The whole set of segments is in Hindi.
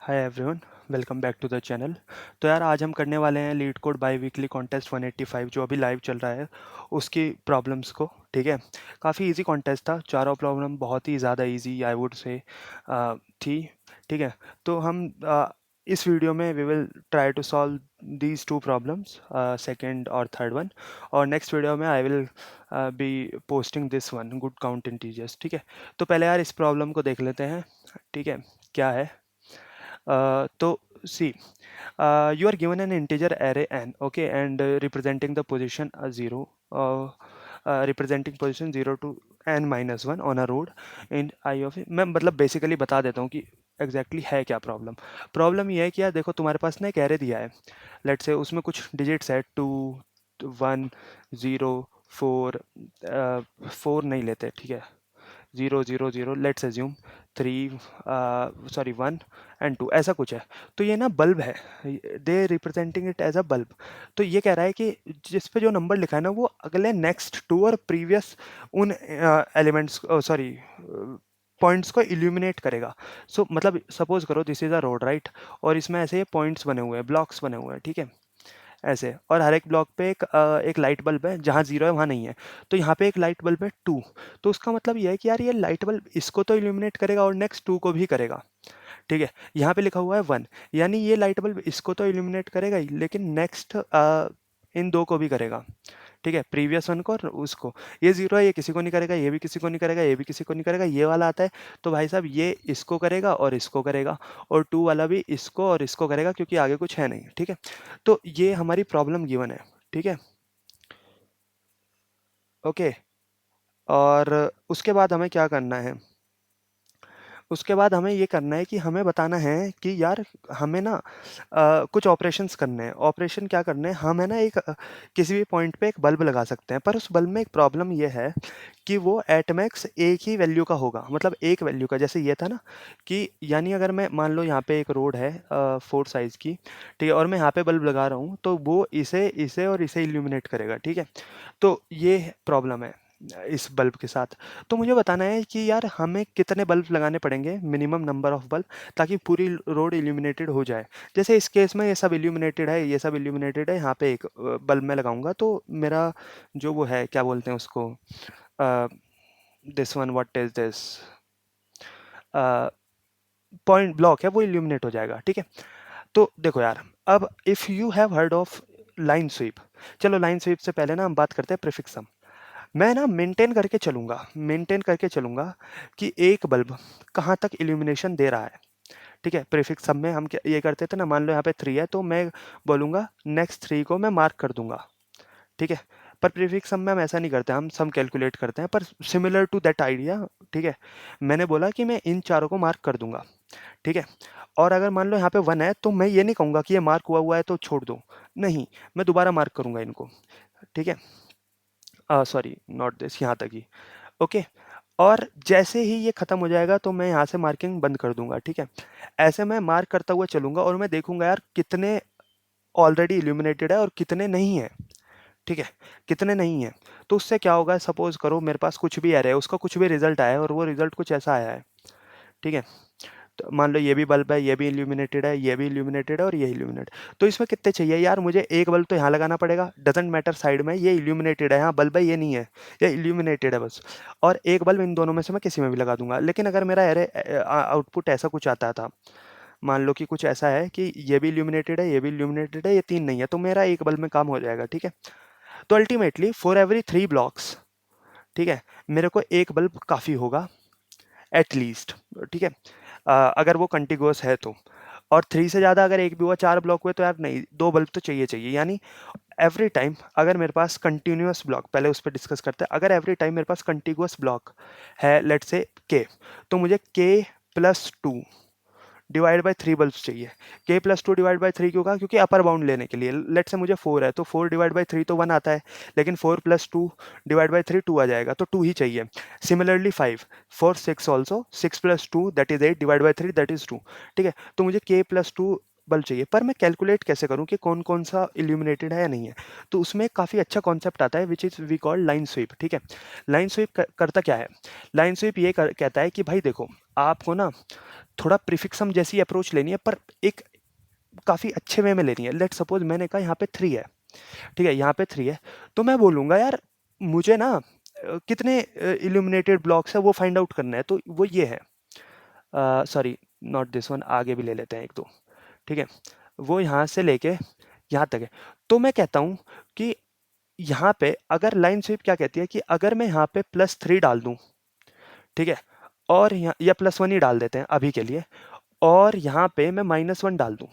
Hi everyone, welcome back to the channel. तो यार आज हम करने वाले हैं LeetCode biweekly contest 185 जो अभी लाइव चल रहा है उसकी प्रॉब्लम्स को। ठीक है, काफ़ी इजी कॉन्टेस्ट था, चारों प्रॉब्लम बहुत ही ज़्यादा इजी आई वुड से थी। ठीक है, तो हम इस वीडियो में we will try to solve these two problems, second और थर्ड वन, और नेक्स्ट वीडियो में I will be posting this one good count integers. ठीक है, तो पहले यार इस प्रॉब्लम को देख लेते हैं। ठीक है, क्या है? तो see, you are given an integer array n, okay, and representing the position 0, representing position 0 to n minus 1 on a road in I of a। मैं मतलब बेसिकली बता देता हूँ कि एग्जैक्टली है क्या प्रॉब्लम। प्रॉब्लम ये है कि यार देखो, तुम्हारे पास ना एक एरे दिया है, लेट से उसमें कुछ डिजिट्स है, 2 1 0 4, 4 नहीं लेते, ठीक है, 0 0 0, लेट्स एज्यूम 3, सॉरी 1 एंड 2, ऐसा कुछ है। तो ये ना बल्ब है, they representing it as a bulb. तो ये कह रहा है कि जिस पे जो नंबर लिखा है ना वो अगले नेक्स्ट टू और प्रीवियस उन एलिमेंट्स, सॉरी पॉइंट्स को इल्यूमिनेट करेगा। सो मतलब सपोज करो this is a road, right, और इसमें ऐसे पॉइंट्स बने हुए हैं, ब्लॉक्स बने हुए हैं, ठीक है, ऐसे, और हर एक ब्लॉक पे एक लाइट बल्ब है, जहाँ जीरो है वहाँ नहीं है। तो यहाँ पे एक लाइट बल्ब है 2। तो उसका मतलब ये है कि यार ये लाइट बल्ब इसको तो इल्यूमिनेट करेगा और नेक्स्ट 2 को भी करेगा। ठीक है, यहाँ पे लिखा हुआ है 1, यानी ये लाइट बल्ब इसको तो इल्यूमिनेट करेगा ही, लेकिन नेक्स्ट इन दो को भी करेगा। ठीक है, प्रीवियस वन को और उसको। ये जीरो है, ये किसी को नहीं करेगा, ये भी किसी को नहीं करेगा, ये भी किसी को नहीं करेगा, ये वाला आता है तो भाई साहब ये इसको करेगा और इसको करेगा, और 2 वाला भी इसको और इसको करेगा, क्योंकि आगे कुछ है नहीं। ठीक है, तो ये हमारी प्रॉब्लम गिवन है। ठीक है, ओके, और उसके बाद हमें क्या करना है? उसके बाद हमें ये करना है कि हमें बताना है कि यार हमें ना कुछ ऑपरेशंस करने हैं। ऑपरेशन क्या करने हैं? हम है ना एक किसी भी पॉइंट पे एक बल्ब लगा सकते हैं, पर उस बल्ब में एक प्रॉब्लम ये है कि वो एट मैक्स एक ही वैल्यू का होगा, मतलब एक वैल्यू का। जैसे ये था ना कि यानी अगर मैं मान लो यहाँ पे एक रोड है 4 साइज़ की, ठीक है, और मैं यहाँ पे बल्ब लगा रहा हूँ तो वो इसे इसे और इसे इल्यूमिनेट करेगा। ठीक है, तो ये प्रॉब्लम है इस बल्ब के साथ। तो मुझे बताना है कि यार हमें कितने बल्ब लगाने पड़ेंगे, मिनिमम नंबर ऑफ बल्ब, ताकि पूरी रोड इल्यूमिनेटेड हो जाए। जैसे इस केस में ये सब इल्यूमिनेटेड है, ये सब इल्यूमिनेटेड है, यहाँ पे एक बल्ब मैं लगाऊंगा तो मेरा जो वो है, क्या बोलते हैं उसको, this one, what is this, point block है, वो इल्यूमिनेट हो जाएगा। ठीक है, तो देखो यार, अब if you have heard of line sweep, चलो लाइन स्वीप से पहले ना हम बात करते हैं प्रीफिक्स सम। मैं ना मेंटेन करके चलूँगा कि एक बल्ब कहाँ तक इल्यूमिनेशन दे रहा है। ठीक है, प्रीफिक्स सम में हम क्या ये करते थे ना, मान लो यहाँ पे 3 है तो मैं बोलूँगा नेक्स्ट 3 को मैं मार्क कर दूँगा। ठीक है, पर प्रीफिक्स सम में हम ऐसा नहीं करते, हम सम कैलकुलेट करते हैं, पर सिमिलर टू दैट आइडिया। ठीक है, मैंने बोला कि मैं इन चारों को मार्क कर दूँगा। ठीक है, और अगर मान लो यहाँ पे 1 है तो मैं ये नहीं कहूँगा कि ये मार्क हुआ हुआ है तो छोड़ दो, नहीं, मैं दोबारा मार्क करूँगा इनको। ठीक है, सॉरी नॉट दिस, यहाँ तक ही। ओके, और जैसे ही ये खत्म हो जाएगा तो मैं यहाँ से मार्किंग बंद कर दूंगा। ठीक है, ऐसे मैं मार्क करता हुआ चलूंगा और मैं देखूंगा यार कितने ऑलरेडी इल्यूमिनेटेड है और कितने नहीं है। ठीक है, कितने नहीं है, तो उससे क्या होगा, सपोज करो मेरे पास कुछ भी एरे है, उसका कुछ भी रिजल्ट आया है और वो रिजल्ट कुछ ऐसा आया है। ठीक है, तो मान लो ये भी बल्ब है, ये भी इल्यूमिनेटेड है, ये भी इल्यूमिनेटेड है और ये इल्यूमिनेट। तो इसमें कितने चाहिए यार? मुझे एक बल्ब तो यहाँ लगाना पड़ेगा, डजेंट मैटर साइड में, ये इल्यूमिनेटेड है, हाँ बल्ब है, ये नहीं है, ये इल्यूमिनेटेड है बस। और एक बल्ब इन दोनों में से मैं किसी में भी लगा दूंगा। लेकिन अगर मेरा एरे आउटपुट ऐसा कुछ आता था, मान लो कि कुछ ऐसा है कि ये भी इल्यूमिनेटेड है, ये भी इल्यूमिनेटेड है, ये 3 नहीं है, तो मेरा एक बल्ब में काम हो जाएगा। ठीक है, तो अल्टीमेटली फॉर एवरी 3 ब्लॉक्स, ठीक है, मेरे को एक बल्ब काफ़ी होगा एटलीस्ट। ठीक है, अगर वो कंटिगुअस है तो। और 3 से ज़्यादा अगर एक भी हुआ, 4 ब्लॉक हुए, तो यार नहीं, 2 बल्ब तो चाहिए चाहिए। यानी एवरी टाइम अगर मेरे पास कंटिन्यूअस ब्लॉक, पहले उस पर डिस्कस करते हैं, अगर एवरी टाइम मेरे पास कंटिन्यूअस ब्लॉक है, लेट्स से के, तो मुझे के प्लस 2 डिवाइड बाय 3 बल्ब्स चाहिए। के प्लस 2 डिवाइड बाय 3 क्यों कहा? क्योंकि अपर बाउंड लेने के लिए। लेट से मुझे 4 है तो 4 डिवाइड बाय 3 तो 1 आता है, लेकिन 4 प्लस 2 डिवाइड बाय 3 2 आ जाएगा, तो 2 ही चाहिए। Similarly 5 4 6 also, 6 plus 2 that is 8 divide by 3 that is 2। ठीक है, तो मुझे के प्लस 2 बल्ब चाहिए, पर मैं कैलकुलेट कैसे करूं कि कौन कौन सा इल्यूमिनेटेड है या नहीं है? तो उसमें काफ़ी अच्छा कॉन्सेप्ट आता है which is we call line sweep. ठीक है, लाइन स्वीप करता क्या है? लाइन स्वीप ये कहता है कि भाई देखो, आपको ना थोड़ा प्रीफिक्सम जैसी अप्रोच लेनी है, पर एक काफ़ी अच्छे वे में लेनी है। लेट्स सपोज मैंने कहा यहाँ पे 3 है, ठीक है, यहाँ पे 3 है, तो मैं बोलूँगा यार मुझे ना कितने इल्यूमिनेटेड ब्लॉक्स है वो फाइंड आउट करना है, तो वो ये है, सॉरी नॉट दिस वन, आगे भी ले लेते हैं एक दो, ठीक है, वो यहाँ से लेके यहाँ तक है। तो मैं कहता हूँ कि यहाँ पे अगर लाइन स्वीप क्या कहती है कि अगर मैं यहाँ पे +3 डाल दूँ, ठीक है, और यहाँ या +1 ही डाल देते हैं अभी के लिए, और यहाँ पे मैं -1 डाल दूँ,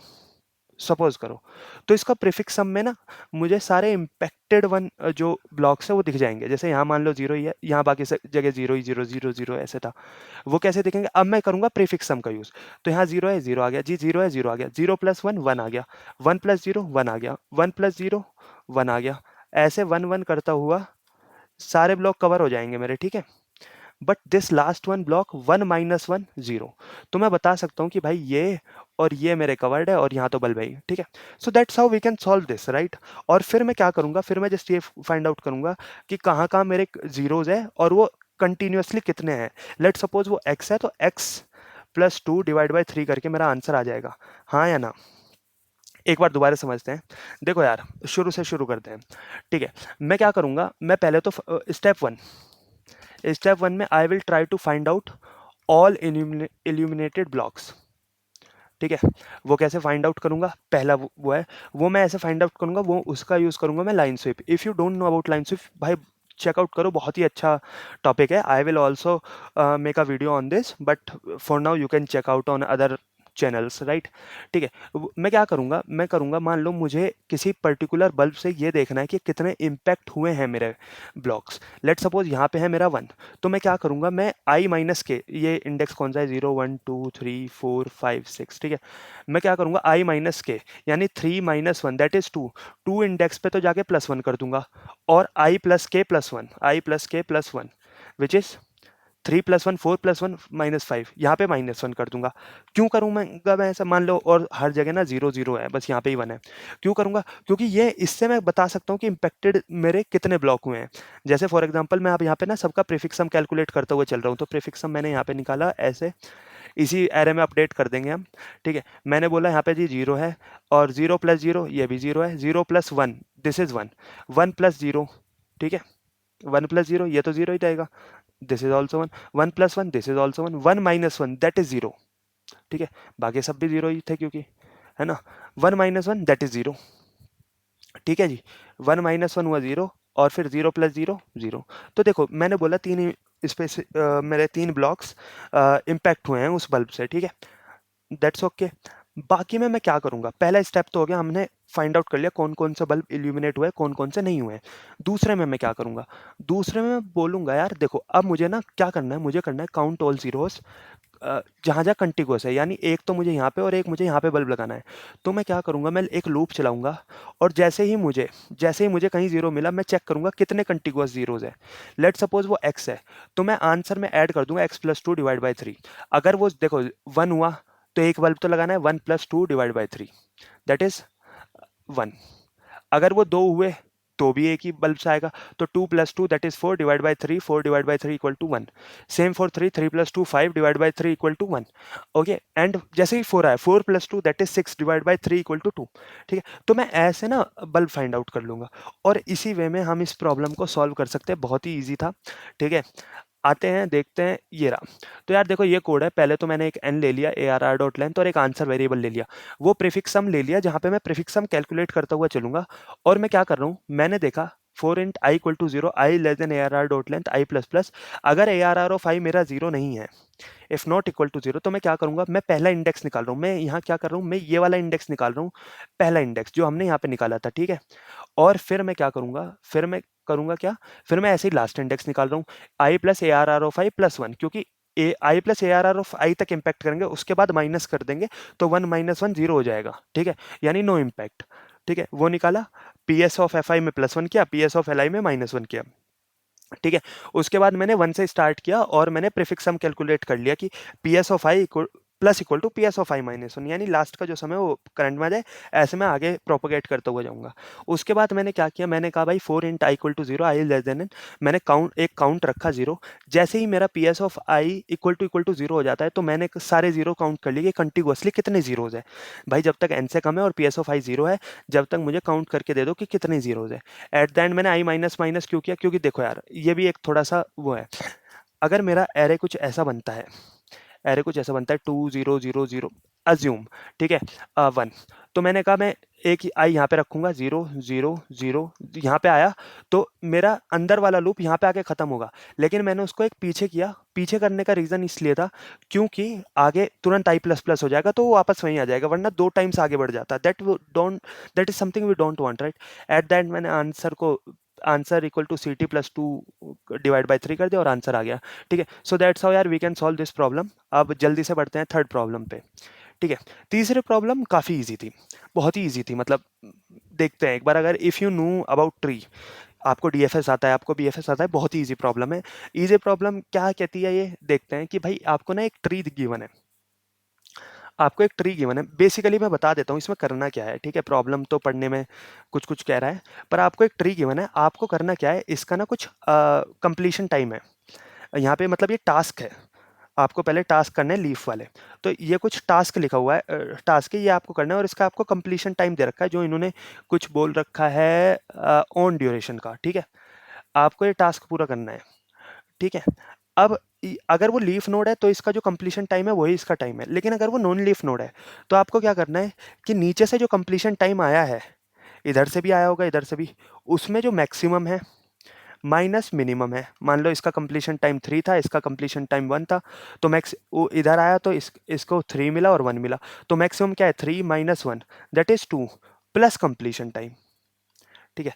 सपोज करो, तो इसका प्रीफिक्स सम में ना मुझे सारे इम्पैक्टेड वन जो ब्लॉक्स है वो दिख जाएंगे। जैसे यहाँ मान लो 0 ही है, यहाँ बाकी जगह 0 ही 0 0 0 ऐसे था, वो कैसे दिखेंगे? अब मैं करूंगा प्रीफिक्स सम का यूज, तो यहाँ 0 है 0 आ गया जी, 0 है 0 आ गया, 0 + 1 1 आ गया, 1 + 0 1 आ गया, 1 + 0 1 आ गया, ऐसे 1 1 करता हुआ सारे ब्लॉक कवर हो जाएंगे मेरे, ठीक है। But this last one block 1 - 1 0, तो मैं बता सकता हूँ कि भाई ये और ये मेरे कवर्ड है और यहाँ तो बल्ब है ही, ठीक है। So that's how we can solve this, right. और फिर मैं क्या करूँगा, फिर मैं जस्ट ये फाइंड आउट करूँगा कि कहाँ कहाँ मेरे जीरोज है और वो कंटिन्यूअसली कितने हैं। लेट सपोज वो x है, तो x + 2 / 3 करके मेरा आंसर आ जाएगा, हाँ या ना। एक बार दोबारा समझते हैं। देखो यार, शुरू से शुरू करते हैं, ठीक है। मैं क्या करूँगा, मैं पहले तो स्टेप वन में I will try to find out all illuminated blocks, ठीक है। वो कैसे फाइंड आउट करूंगा, पहला वो है, वो मैं ऐसे फाइंड आउट करूंगा, वो उसका यूज करूंगा मैं line sweep. If you don't know about line sweep, भाई चेकआउट करो, बहुत ही अच्छा टॉपिक है। I will also make a video on this, but for now you can check out on other channels, right, ठीक है। मैं क्या करूंगा, मैं करूंगा, मान लो मुझे किसी पर्टिकुलर बल्ब से ये देखना है कि कितने इम्पैक्ट हुए हैं मेरे ब्लॉक्स। लेट सपोज यहाँ पे है मेरा 1, तो मैं क्या करूंगा, मैं i-k, ये इंडेक्स कौन सा है, 0 1 2 3 4 5 6, ठीक है। मैं क्या करूंगा, i-k यानी 3 - 1 दैट इज 2, 2 इंडेक्स पे तो जाके +1 कर दूंगा, और i + k + 1, i + k + 1 which is 3 + 1 4 + 1 -5, यहाँ पे -1 कर दूंगा। क्यों करूँगा मैं ऐसा, मान लो, और हर जगह ना 0 0 है, बस यहाँ पे ही 1 है। क्यों करूँगा, क्योंकि ये इससे मैं बता सकता हूँ कि इम्पैक्टेड मेरे कितने ब्लॉक हुए हैं। जैसे फॉर एग्जांपल मैं अब यहाँ पे ना सबका प्रीफिक्स सम कैलकुलेट करते हुए चल रहा हूँ, तो प्रीफिक्स सम मैंने यहाँ पे निकाला ऐसे, इसी एरे में अपडेट कर देंगे हम, ठीक है। मैंने बोला यहाँ पे जी 0 है, और 0 + 0 ये भी 0 है, 0 + 1 दिस इज 1, 1 + 0, ठीक है, 1 + 0 ये तो 0 ही रहेगा, this is also 1, 1 + 1 this is also 1, 1 - 1 that is 0, ठीक है। बाकी सब भी 0 ही थे, क्योंकि है ना, 1 - 1 दैट इज 0, ठीक है जी। 1 - 1 हुआ 0, और फिर 0 + 0 0। तो देखो मैंने बोला तीन स्पेस, मेरे 3 ब्लॉक्स इम्पैक्ट हुए हैं उस बल्ब से, ठीक है, दैट्स ओके। बाकी में मैं क्या करूँगा, पहला स्टेप तो हो गया, हमने फाइंड आउट कर लिया कौन कौन से बल्ब इल्यूमिनेट हुए, कौन कौन से नहीं हुए। दूसरे में मैं क्या करूँगा, दूसरे में मैं बोलूँगा यार देखो, अब मुझे ना क्या करना है, मुझे करना है काउंट ऑल जीरोस, जहाँ जहाँ कंटिगुअस है, यानी एक तो मुझे यहाँ पे और एक मुझे यहाँ पे बल्ब लगाना है। तो मैं क्या करूँगा, मैं एक लूप चलाऊंगा, और जैसे ही मुझे कहीं जीरो मिला, मैं चेक करूँगा कितने कंटिगुअस जीरोज है। लेट सपोज वो x है, तो मैं आंसर में ऐड कर दूंगा x + 2 / 3। अगर वो देखो 1 हुआ, तो एक बल्ब तो लगाना है, 1 + 2 / 3 दैट इज 1। अगर वो 2 हुए, तो भी एक ही बल्ब से आएगा, तो 2 + 2 that is 4 / 3, 4 / 3 = 1। Same for 3, 3 + 2 5 / 3 = 1। Okay, and जैसे ही 4 आया, 4 + 2 दैट इज 6 / 3 = 2, ठीक है। तो मैं ऐसे ना बल्ब फाइंड आउट कर लूंगा, और इसी वे में हम इस प्रॉब्लम को सॉल्व कर सकते हैं, बहुत ही ईजी था, ठीक है। आते हैं, देखते हैं, ये रहा। तो यार देखो, ये कोड है, पहले तो मैंने एक n ले लिया, arr.length, और एक आंसर वेरिएबल ले लिया, वो प्रीफिक्स सम ले लिया, जहाँ पे मैं प्रीफिक्स सम कैलकुलेट करता हुआ चलूंगा। और मैं क्या कर रहा हूँ, मैंने देखा 4 int i = 0, i < arr.length i ++, अगर arr of i मेरा 0 नहीं है, इफ नॉट इक्वल टू 0, तो मैं क्या करूंगा, मैं पहला इंडेक्स निकाल रहा हूँ, मैं यहाँ क्या कर रहा हूँ, मैं ये वाला इंडेक्स निकाल रहा हूँ, पहला इंडेक्स जो हमने यहाँ पे निकाला था, ठीक है। और फिर मैं क्या करूंगा, फिर मैं करूंगा क्या, फिर मैं ऐसे ही लास्ट इंडेक्स निकाल रहा हूँ, i + arr of i + 1, क्योंकि i + arr of i तक इम्पैक्ट करेंगे, उसके बाद माइनस कर देंगे, तो 1 - 1 0 हो जाएगा, ठीक है, यानी नो इम्पैक्ट, ठीक है। वो निकाला, ps of fi में +1 किया, ps of li में -1 किया, ठीक है। उसके बाद मैंने 1 से स्टार्ट किया, और मैंने प्रीफिक्स सम कैलकुलेट कर लिया कि ps of i plus equal to P S of I minus one, यानी लास्ट का जो समय वो करंट में आ जाए, ऐसे मैं आगे प्रोपोगेट करते हुए जाऊंगा। उसके बाद मैंने क्या किया, मैंने कहा भाई 4 int I equal to zero, I less than N, मैंने काउंट रखा जीरो। जैसे ही मेरा P S of I equal to zero हो जाता है, तो मैंने सारे जीरो काउंट कर लिए कि कंटिन्यूअसली कितने जीरोज है। भाई जब तक एन से कम है और P S of I zero है, जब तक मुझे काउंट करके दे दो कि कितने जीरोज है। एट द एंड मैंने आई माइनस माइनस क्यों किया, क्योंकि देखो यार ये भी एक थोड़ा सा वो है, अगर मेरा एरे कुछ ऐसा बनता है, एरे कुछ ऐसा बनता है 2 0 0 0 अज्यूम, ठीक है, 1, तो मैंने कहा मैं एक ही आई यहाँ पे रखूंगा, 0 0 0 यहाँ पे आया, तो मेरा अंदर वाला लूप यहाँ पे आके खत्म होगा। लेकिन मैंने उसको एक पीछे किया, पीछे करने का रीजन इसलिए था क्योंकि आगे तुरंत आई प्लस प्लस हो जाएगा, तो वो वापस वहीं आ जाएगा, वरना 2 टाइम्स आगे बढ़ जाता। That is something we don't want, right. At the end मैंने answer equal to C T plus two divide by 3 कर दिया और आंसर आ गया। ठीक है, सो दैट्स हाउ यार we can solve this problem. अब जल्दी से बढ़ते हैं थर्ड प्रॉब्लम पे। ठीक है, तीसरी प्रॉब्लम काफ़ी इजी थी, बहुत ही इजी थी, मतलब देखते हैं एक बार, अगर if you know about tree, आपको डीएफएस आता है, आपको बीएफएस आता है, बहुत ही इजी प्रॉब्लम है। इजी प्रॉब्लम क्या कहती है ये देखते हैं कि भाई आपको ना एक ट्री गिवन है, आपको एक ट्री गिवन है, बेसिकली मैं बता देता हूँ इसमें करना क्या है। ठीक है, प्रॉब्लम तो पढ़ने में कुछ कुछ कह रहा है, पर आपको एक ट्री गिवन है, आपको करना क्या है, इसका ना कुछ कंप्लीशन टाइम है यहाँ पे, मतलब ये टास्क है, आपको पहले टास्क करने हैं लीफ वाले। तो ये कुछ टास्क लिखा हुआ है, टास्क है, ये आपको करना है और इसका आपको कंप्लीशन टाइम दे रखा है, जो इन्होंने कुछ बोल रखा है ऑन ड्यूरेशन का। ठीक है, आपको ये टास्क पूरा करना है। ठीक है, अब अगर वो लीफ नोड है तो इसका जो कंप्लीशन टाइम है वही इसका टाइम है, लेकिन अगर वो नॉन लीफ नोड है तो आपको क्या करना है कि नीचे से जो कंप्लीशन टाइम आया है, इधर से भी आया होगा इधर से भी, उसमें जो मैक्सिमम है माइनस मिनिमम है। मान लो इसका कंप्लीशन टाइम 3 था, इसका कंप्लीशन टाइम 1 था, तो मैक्स वो इधर आया तो इसको 3 मिला और 1 मिला, तो मैक्सिमम क्या है 3 minus 1, that is 2 plus completion time. ठीक है,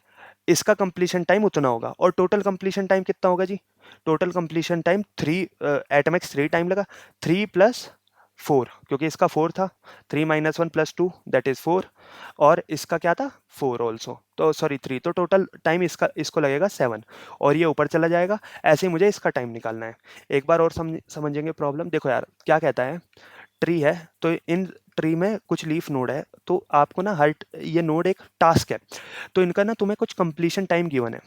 इसका कंप्लीशन टाइम उतना होगा, और टोटल कंप्लीशन टाइम कितना होगा जी, टोटल कंप्लीशन टाइम 3, एटमिक्स 3 टाइम लगा, 3 प्लस 4, क्योंकि इसका 4 था, 3 माइनस 1 प्लस 2 दैट इज 4, और इसका क्या था 4 ऑल्सो, तो सॉरी 3, तो टोटल टाइम इसका इसको लगेगा 7, और ये ऊपर चला जाएगा। ऐसे ही मुझे इसका टाइम निकालना है। एक बार और समझेंगे प्रॉब्लम। देखो यार क्या कहता है, ट्री है, तो इन ट्री में कुछ लीफ नोड है, तो आपको ना हर ये नोड एक टास्क है, तो इनका ना तुम्हें कुछ कंप्लीशन टाइम गिवन है।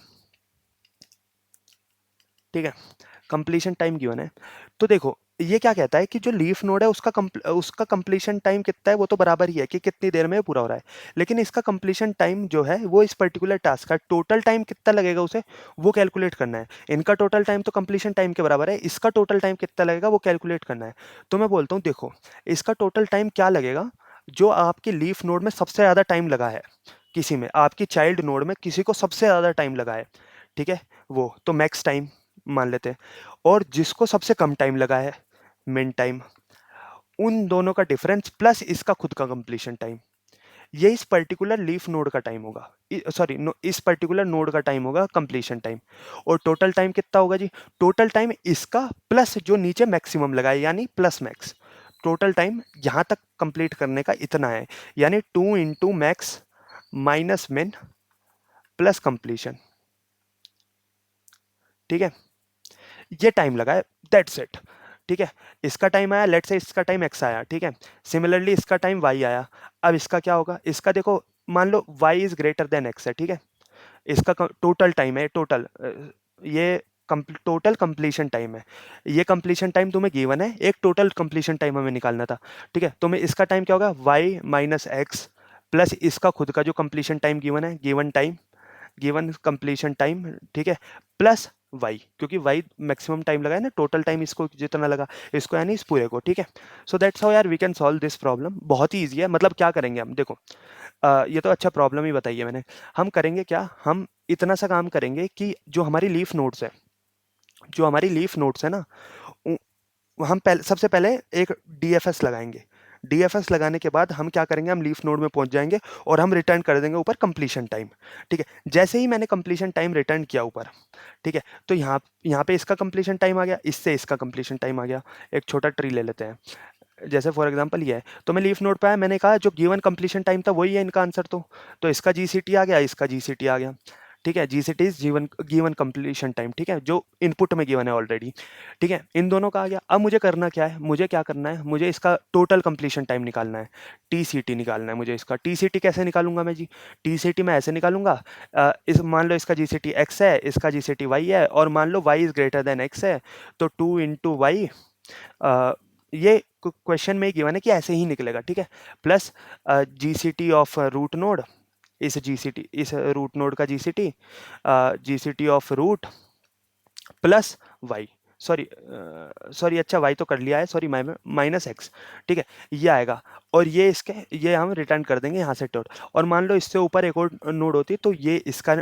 ठीक है, कंप्लीशन टाइम गिवन है, तो देखो ये क्या कहता है कि जो लीफ नोड है उसका कंप्लीशन टाइम कितना है, वो तो बराबर ही है कि कितनी देर में पूरा हो रहा है, लेकिन इसका कंप्लीशन टाइम जो है वो इस पर्टिकुलर टास्क का टोटल टाइम कितना लगेगा उसे वो कैलकुलेट करना है। इनका टोटल टाइम तो कंप्लीशन टाइम के बराबर है, इसका टोटल टाइम कितना लगेगा वो कैलकुलेट करना है। तो मैं बोलता हूँ देखो, इसका टोटल टाइम क्या लगेगा, जो आपकी लीफ नोड में सबसे ज़्यादा टाइम लगा है, किसी में आपकी चाइल्ड नोड में किसी को सबसे ज़्यादा टाइम लगा है, ठीक है, वो तो मैक्स टाइम मान लेते हैं, और जिसको सबसे कम टाइम लगा है मिन टाइम, उन दोनों का डिफरेंस प्लस इसका खुद का कंप्लीशन टाइम, ये इस पर्टिकुलर लीफ नोड का टाइम होगा, सॉरी इस पर्टिकुलर नोड का टाइम होगा कंप्लीशन टाइम। और टोटल टाइम कितना होगा जी, टोटल टाइम इसका प्लस जो नीचे मैक्सिमम लगा है, यानी प्लस मैक्स, टोटल टाइम यहाँ तक कंप्लीट करने का इतना है, यानी 2 इंटू मैक्स माइनस मिन प्लस कंप्लीशन। ठीक है, ये टाइम लगा है, दैट्स इट। ठीक है, इसका टाइम आया, लेट्स से इसका टाइम एक्स आया, ठीक है, सिमिलरली इसका टाइम वाई आया। अब इसका क्या होगा, इसका देखो, मान लो Y is greater than X है, ठीक है, इसका टोटल टाइम है, ये टोटल कंप्लीशन टाइम है, ये कंप्लीशन टाइम तुम्हें गिवन है, एक टोटल कंप्लीशन टाइम हमें निकालना था। ठीक है, तुम्हें इसका टाइम क्या होगा, वाई माइनस एक्स प्लस इसका खुद का जो कंप्लीशन टाइम गिवन है, गिवन कंप्लीशन टाइम, ठीक है, प्लस वाई, क्योंकि वाई मैक्सिमम टाइम लगा है ना, टोटल टाइम इसको जितना लगा, इसको यानी इस पूरे को। ठीक है, सो दैट्स हाउ यार we can solve this problem. बहुत ही ईजी है, मतलब क्या करेंगे हम देखो, ये तो अच्छा प्रॉब्लम ही बताइए मैंने। हम करेंगे क्या, हम इतना सा काम करेंगे कि जो हमारी लीफ नोट्स है ना, हम सबसे पहले एक डीएफएस लगाएंगे। डीएफएस लगाने के बाद हम क्या करेंगे, हम लीफ नोड में पहुंच जाएंगे और हम रिटर्न कर देंगे ऊपर कंप्लीशन टाइम। ठीक है, जैसे ही मैंने कंप्लीशन टाइम रिटर्न किया ऊपर, ठीक है, तो यहाँ यहाँ पे इसका कंप्लीशन टाइम आ गया, इससे इसका कंप्लीशन टाइम आ गया। एक छोटा ट्री ले लेते हैं, जैसे फॉर एग्जांपल ये है, तो मैं लीफ नोड पे आया, मैंने कहा जो गिवन कंप्लीशन टाइम था वही है इनका आंसर, तो इसका जीसीटी आ गया, इसका जीसीटी आ गया। ठीक है, GCT is given completion time, ठीक है, जो इनपुट में गिवन है ऑलरेडी, ठीक है, इन दोनों का आ गया। अब मुझे करना क्या है, मुझे क्या करना है, मुझे इसका टोटल कंप्लीशन टाइम निकालना है, टीसीटी निकालना है मुझे इसका। टीसीटी कैसे निकालूंगा मैं जी, टीसीटी मैं ऐसे निकालूंगा, इस मान लो इसका जीसीटी एक्स है, इसका जीसीटी वाई है, और मान लो Y is greater than X है, तो 2 × वाई, ये क्वेश्चन में ही गिवन है कि ऐसे ही निकलेगा, ठीक है, plus GCD of root node, इस रूट नोड का GCD, GCD of root plus Y, sorry sorry, अच्छा वाई तो कर लिया है, सॉरी, माइनस एक्स, ठीक है, ये आएगा, और ये हम रिटर्न कर देंगे यहाँ से टोटल। और मान लो इससे ऊपर एक और नोड होती तो ये इसका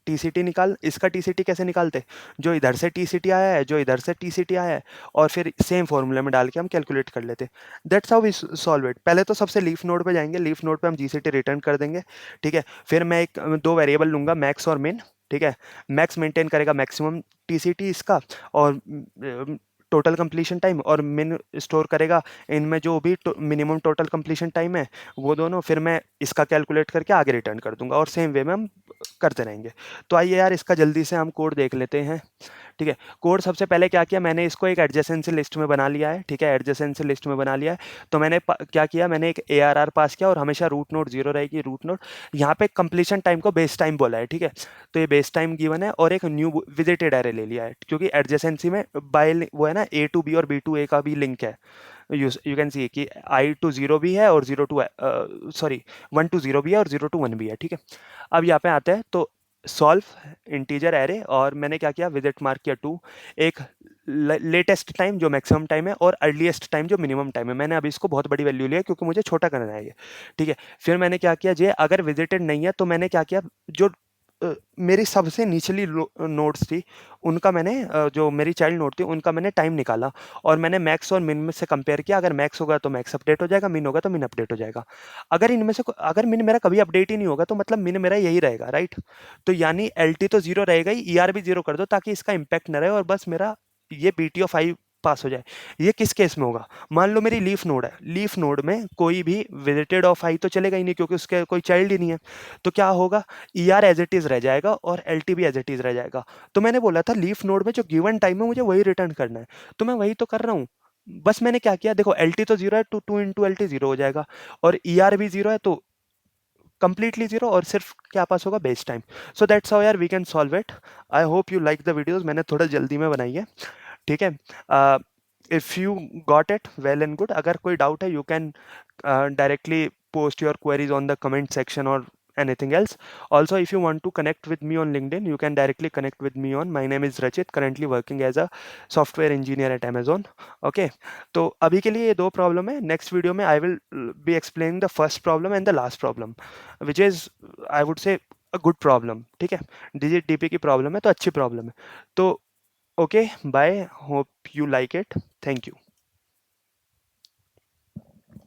टीसीटी निकाल, इसका टीसीटी कैसे निकालते, जो इधर से टीसीटी आया है, जो इधर से टीसीटी आया है, और फिर सेम फॉर्मूले में डाल के हम कैलकुलेट कर लेते। That's how we solve it. पहले तो सबसे लीफ नोड पे जाएंगे, लीफ नोड पे हम जीसीटी रिटर्न कर देंगे, ठीक है, फिर मैं दो वेरिएबल लूंगा, मैक्स और मिन, ठीक है, मैक्स मेंटेन करेगा मैक्सिमम टीसीटी इसका, और टोटल कंप्लीशन टाइम, और मिन स्टोर करेगा इनमें जो भी मिनिमम टोटल कंप्लीशन टाइम है वो दोनों, फिर मैं इसका कैलकुलेट करके आगे रिटर्न कर दूंगा, और सेम वे में हम करते रहेंगे। तो आइए यार इसका जल्दी से हम कोड देख लेते हैं, ठीक है। कोड सबसे पहले क्या किया, मैंने इसको एक एडजेसेंसी लिस्ट में बना लिया है, ठीक है, एडजेसेंसी लिस्ट में बना लिया है। तो मैंने क्या किया, मैंने एक ARR पास किया, और हमेशा रूट नोड 0 रहेगी, रूट नोड, यहाँ पे कंप्लीशन टाइम को बेस टाइम बोला है, ठीक है, तो ये बेस टाइम गिवन है, और एक न्यू विजिटेड एरे ले लिया है, क्योंकि एडजेसेंसी में बाय वो है ना, A to B और B to A का भी लिंक है। यू कैन सी कि I to 0 भी है, और 0 to सॉरी 1 to 0 भी है, और 0 to 1 भी है, ठीक है। अब यहाँ पे आते हैं, तो सॉल्व इंटीजर एरे, और मैंने क्या किया, विजिट मार्क किया 2, एक लेटेस्ट टाइम जो मैक्सिमम टाइम है, और अर्लीस्ट टाइम जो मिनिमम टाइम है। मैंने अभी इसको बहुत बड़ी वैल्यू लिया क्योंकि मुझे छोटा करना है ये, ठीक है। फिर मैंने क्या किया, जे अगर विजिटेड नहीं है तो मैंने क्या किया, जो मेरी सबसे निचली नोड्स थी उनका मैंने जो मेरी चाइल्ड नोड थी उनका मैंने टाइम निकाला, और मैंने मैक्स और मिन में से कंपेयर किया। अगर मैक्स होगा तो मैक्स अपडेट हो जाएगा, मिन होगा तो मिन अपडेट हो जाएगा। अगर इनमें से अगर मिन मेरा कभी अपडेट ही नहीं होगा तो मतलब मिन मेरा यही रहेगा, राइट। तो यानी LT तो जीरो रहेगा ही, ER भी जीरो कर दो ताकि इसका इम्पैक्ट न रहे, और बस मेरा ये BT ऑफ आई पास हो जाए। ये किस केस में होगा, मान लो मेरी लीफ नोड है, लीफ नोड में कोई भी विजिटेड ऑफ आई तो चलेगा ही नहीं क्योंकि उसके कोई चाइल्ड ही नहीं है। तो क्या होगा, ER एज इट इज रह जाएगा, और LT भी एज इट इज रह जाएगा। तो मैंने बोला था लीफ नोड में जो गिवन टाइम है मुझे वही रिटर्न करना है, तो मैं वही तो कर रहा हूँ। बस मैंने क्या किया, देखो LT तो जीरो है, तो 2 × LT जीरो हो जाएगा, और ER भी जीरो है, तो कंप्लीटली जीरो, और सिर्फ क्या पास होगा, base time. So that's how यार we can solve it. I hope you like the videos, मैंने थोड़ा जल्दी में बनाई है, ठीक है। If you got it well and good, अगर कोई डाउट है you can directly post your queries on the comment section or anything else. Also, if you want to connect with me on LinkedIn, you can directly connect with me on, my name is Rachit, currently working as a software engineer at Amazon. Okay, तो अभी के लिए ये दो प्रॉब्लम है, नेक्स्ट वीडियो में I will be explaining the first problem and the last problem, which is I would say a good problem, ठीक है, डिजिट DP की प्रॉब्लम है तो अच्छी प्रॉब्लम है। तो okay bye, hope you like it, thank you.